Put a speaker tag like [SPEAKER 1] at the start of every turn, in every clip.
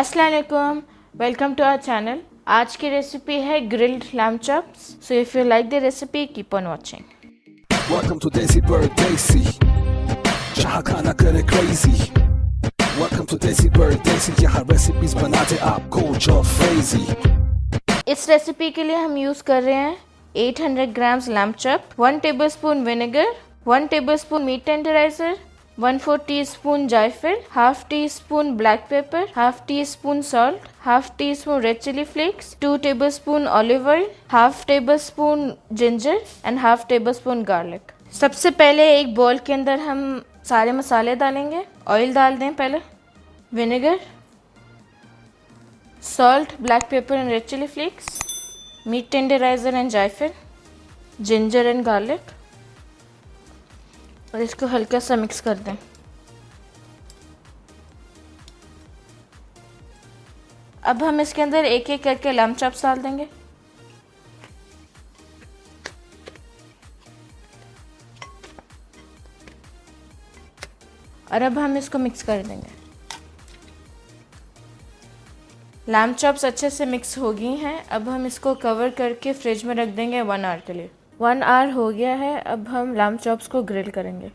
[SPEAKER 1] अस्सलाम वालेकुम, welcome to our channel. आज की रेसिपी है grilled lamb chops. So if you like the recipe keep on watching.
[SPEAKER 2] Welcome to Desi Bird Desi, जहाँ खाना करे crazy. Welcome to Desi Bird Desi, यहाँ recipes बनाते आपको जो crazy.
[SPEAKER 1] इस रेसिपी के लिए हम यूज़ कर रहे हैं 800 grams lamb chop, 1 tablespoon vinegar, 1 tablespoon meat tenderiser, 1/4 teaspoon जायफल, half teaspoon black pepper, half teaspoon salt, half teaspoon red chilli flakes, 2 tablespoon olive oil, half tablespoon ginger and half tablespoon garlic. सबसे पहले एक bowl के अंदर हम सारे मसाले डालेंगे। ऑयल डाल दें पहले, vinegar, salt, black pepper and red chili flakes, meat tenderizer and जायफल, ginger and garlic, और इसको हल्का सा मिक्स कर दें। अब हम इसके अंदर एक एक करके लैम चॉप्स डाल देंगे। और अब हम इसको मिक्स कर देंगे। लैम चॉप्स अच्छे से मिक्स हो गई हैं। अब हम इसको कवर करके फ्रिज में रख देंगे 1 आवर के लिए। 1 आवर हो गया है। अब हम लैम चॉप्स को ग्रिल करेंगे।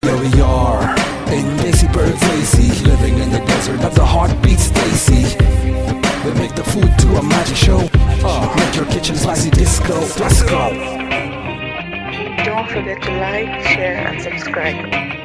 [SPEAKER 2] Here we are in Desi Bird Desi, living in the desert of the heartbeat Stacy. We make the food to a magic show. Make your kitchen spicy disco. Let's go.
[SPEAKER 3] Don't forget to like, share and subscribe.